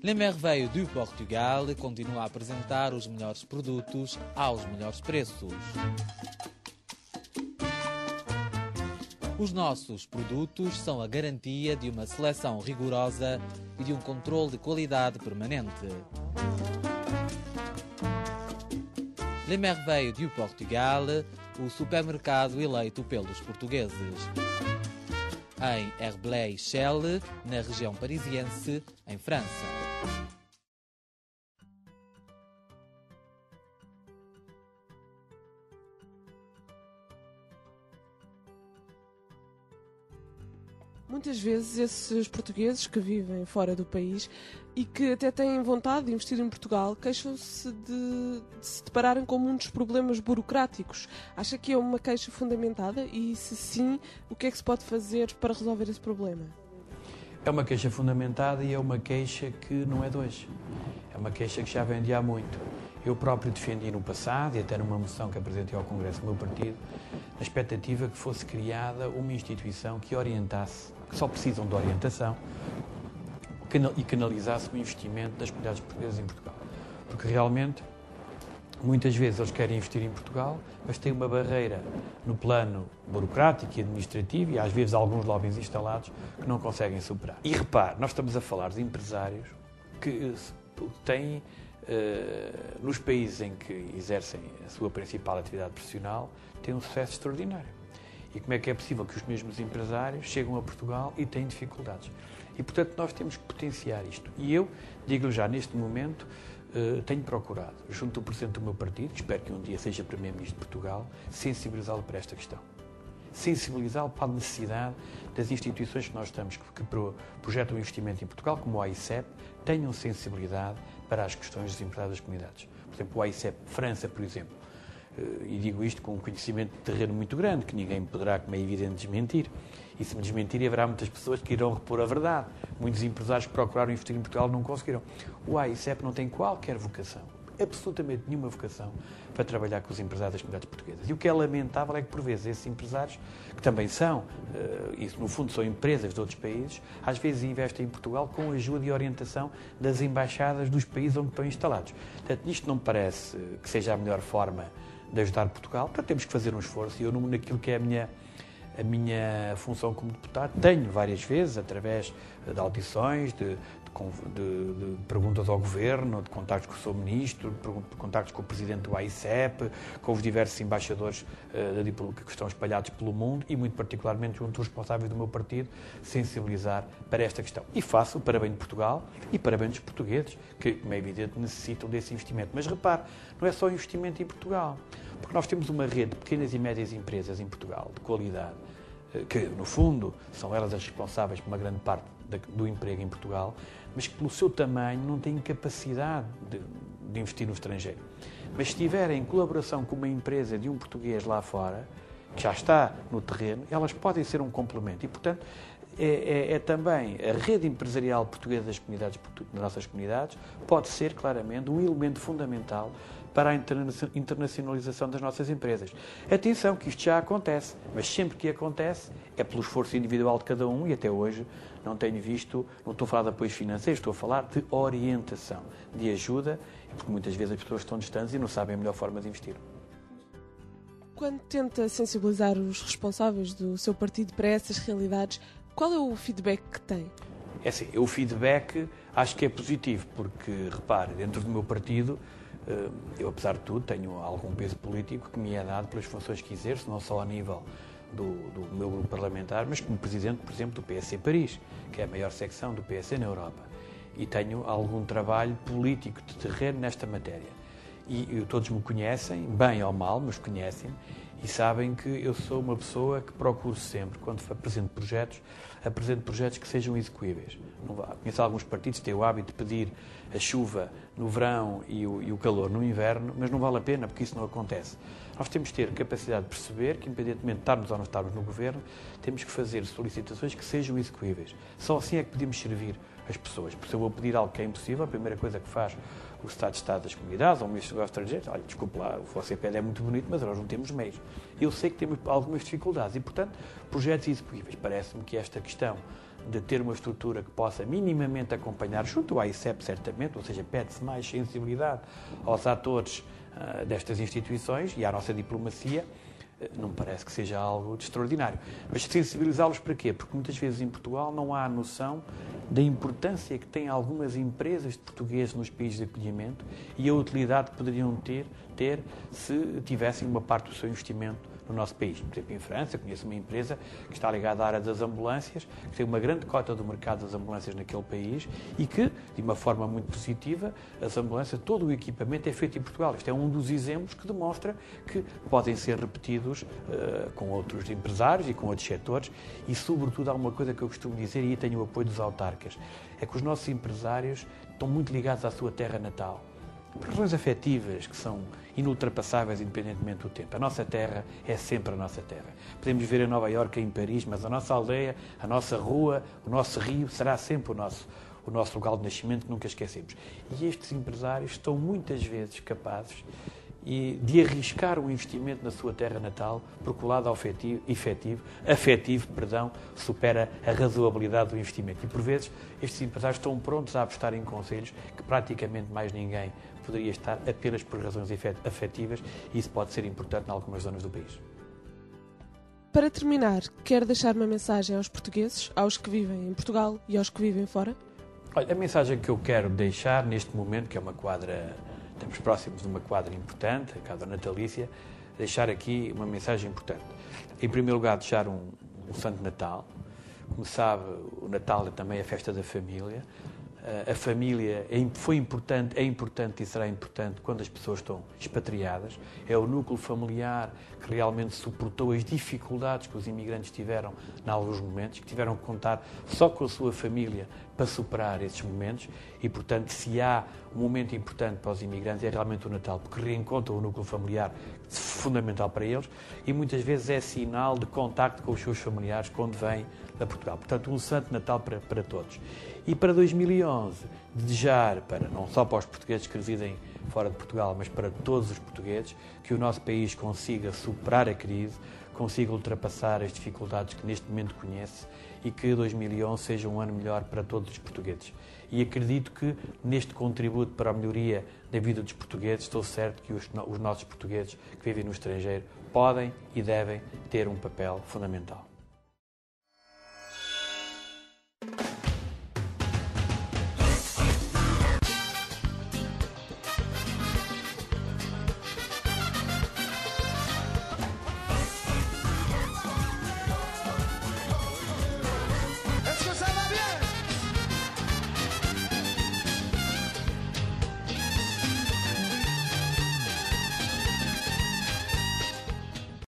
Le Merveille du Portugal continua a apresentar os melhores produtos aos melhores preços. Os nossos produtos são a garantia de uma seleção rigorosa e de um controle de qualidade permanente. Le Merveille du Portugal, o supermercado eleito pelos portugueses. Em Herblay-Chelles, na região parisiense, em França. Muitas vezes esses portugueses que vivem fora do país e que até têm vontade de investir em Portugal queixam-se de se depararem com muitos problemas burocráticos. Acha que é uma queixa fundamentada e, se sim, o que é que se pode fazer para resolver esse problema? É uma queixa fundamentada e é uma queixa que não é de hoje. É uma queixa que já vem de há muito. Eu próprio defendi no passado, e até numa moção que apresentei ao Congresso do meu partido, na expectativa que fosse criada uma instituição que orientasse, que só precisam de orientação, e canalizasse o investimento das comunidades portuguesas em Portugal. Porque realmente, muitas vezes eles querem investir em Portugal, mas têm uma barreira no plano burocrático e administrativo, e às vezes alguns lobbies instalados, que não conseguem superar. E repare, nós estamos a falar de empresários que têm, nos países em que exercem a sua principal atividade profissional, têm um sucesso extraordinário. E como é que é possível que os mesmos empresários chegam a Portugal e têm dificuldades? E, portanto, nós temos que potenciar isto. E eu, digo-lhe já, neste momento, tenho procurado, junto ao Presidente do meu partido, que espero que um dia seja Primeiro-Ministro de Portugal, sensibilizá-lo para esta questão. Sensibilizá-lo para a necessidade das instituições que nós estamos, que projetam investimento em Portugal, como o AICEP, tenham sensibilidade para as questões dos empregados das comunidades. Por exemplo, o AICEP França, por exemplo, e digo isto com um conhecimento de terreno muito grande, que ninguém poderá, como é evidente, desmentir. E se me desmentir, haverá muitas pessoas que irão repor a verdade. Muitos empresários que procuraram investir em Portugal não conseguiram. O AICEP não tem qualquer vocação, absolutamente nenhuma vocação, para trabalhar com os empresários das comunidades portuguesas. E o que é lamentável é que, por vezes, esses empresários, que também são, isso no fundo são empresas de outros países, às vezes investem em Portugal com a ajuda e orientação das embaixadas dos países onde estão instalados. Portanto, isto não me parece que seja a melhor forma de ajudar Portugal. Portanto, temos que fazer um esforço. E eu, naquilo que é a minha função como deputado, tenho várias vezes, através de audições, de perguntas ao Governo, de contactos com o Sr. Ministro, de contactos com o Presidente do AICEP, com os diversos embaixadores que estão espalhados pelo mundo e, muito particularmente, junto aos responsáveis do meu partido, sensibilizar para esta questão. E faço para bem de Portugal e para bem dos portugueses, que, como é evidente, necessitam desse investimento. Mas repare, não é só investimento em Portugal, porque nós temos uma rede de pequenas e médias empresas em Portugal, de qualidade, que, no fundo, são elas as responsáveis por uma grande parte do emprego em Portugal, mas que, pelo seu tamanho, não têm capacidade de investir no estrangeiro. Mas se estiverem em colaboração com uma empresa de um português lá fora, que já está no terreno, elas podem ser um complemento. E, portanto, é também a rede empresarial portuguesa das nossas comunidades pode ser, claramente, um elemento fundamental para a internacionalização das nossas empresas. Atenção, que isto já acontece, mas sempre que acontece é pelo esforço individual de cada um e até hoje não tenho visto, não estou a falar de apoios financeiros, estou a falar de orientação, de ajuda, porque muitas vezes as pessoas estão distantes e não sabem a melhor forma de investir. Quando tenta sensibilizar os responsáveis do seu partido para essas realidades, qual é o feedback que tem? É assim, o feedback acho que é positivo, porque, repare, dentro do meu partido, eu, apesar de tudo, tenho algum peso político que me é dado pelas funções que exerço, não só a nível do meu grupo parlamentar, mas como presidente, por exemplo, do PSC Paris, que é a maior secção do PSC na Europa. E tenho algum trabalho político de terreno nesta matéria. E todos me conhecem, bem ou mal, mas conhecem-me, e sabem que eu sou uma pessoa que procuro sempre, quando apresento projetos que sejam execuíveis. Conheço alguns partidos que têm o hábito de pedir a chuva no verão e o calor no inverno, mas não vale a pena, porque isso não acontece. Nós temos que ter capacidade de perceber que, independentemente de estarmos ou não estarmos no governo, temos que fazer solicitações que sejam execuíveis. Só assim é que podemos servir as pessoas. Porque se eu vou pedir algo que é impossível, a primeira coisa que faz o Estado de Estado das Comunidades ou o Ministro dos Negócios Estrangeiros, olha, desculpe lá, o você pede é muito bonito, mas nós não temos meios. Eu sei que temos algumas dificuldades e, portanto, projetos execuíveis. Parece-me que esta questão de ter uma estrutura que possa minimamente acompanhar, junto à ICEP certamente, ou seja, pede-se mais sensibilidade aos atores destas instituições e à nossa diplomacia, não me parece que seja algo de extraordinário. Mas sensibilizá-los para quê? Porque muitas vezes em Portugal não há noção da importância que têm algumas empresas de portugueses nos países de acolhimento e a utilidade que poderiam ter se tivessem uma parte do seu investimento no nosso país. Por exemplo, em França, conheço uma empresa que está ligada à área das ambulâncias, que tem uma grande cota do mercado das ambulâncias naquele país e que, de uma forma muito positiva, as ambulâncias, todo o equipamento é feito em Portugal. Este é um dos exemplos que demonstra que podem ser repetidos com outros empresários e com outros setores e, sobretudo, há uma coisa que eu costumo dizer, e aí tenho o apoio dos autarcas, é que os nossos empresários estão muito ligados à sua terra natal. Por razões afetivas que são inultrapassáveis independentemente do tempo. A nossa terra é sempre a nossa terra. Podemos viver em Nova Iorque, em Paris, mas a nossa aldeia, a nossa rua, o nosso rio será sempre o nosso lugar de nascimento que nunca esquecemos. E estes empresários estão muitas vezes capazes de arriscar o investimento na sua terra natal, porque o lado afetivo, supera a razoabilidade do investimento. E, por vezes, estes empresários estão prontos a apostar em conselhos que praticamente mais ninguém poderia estar apenas por razões afetivas e isso pode ser importante em algumas zonas do país. Para terminar, quer deixar uma mensagem aos portugueses, aos que vivem em Portugal e aos que vivem fora? Olha, a mensagem que eu quero deixar neste momento, que é uma quadra, estamos próximos de uma quadra importante, a quadra natalícia, deixar aqui uma mensagem importante. Em primeiro lugar, deixar um Santo Natal. Como sabe, o Natal é também a festa da família. A família é importante e será importante quando as pessoas estão expatriadas. É o núcleo familiar que realmente suportou as dificuldades que os imigrantes tiveram em alguns momentos, que tiveram que contar só com a sua família para superar esses momentos e, portanto, se há um momento importante para os imigrantes é realmente o Natal, porque reencontram o núcleo familiar fundamental para eles e muitas vezes é sinal de contacto com os seus familiares quando vêm a Portugal. Portanto, um Santo Natal para todos. E para 2011, desejar, não só para os portugueses que residem fora de Portugal, mas para todos os portugueses, que o nosso país consiga superar a crise, consiga ultrapassar as dificuldades que neste momento conhece e que 2011 seja um ano melhor para todos os portugueses. E acredito que neste contributo para a melhoria da vida dos portugueses, estou certo que os nossos portugueses que vivem no estrangeiro podem e devem ter um papel fundamental.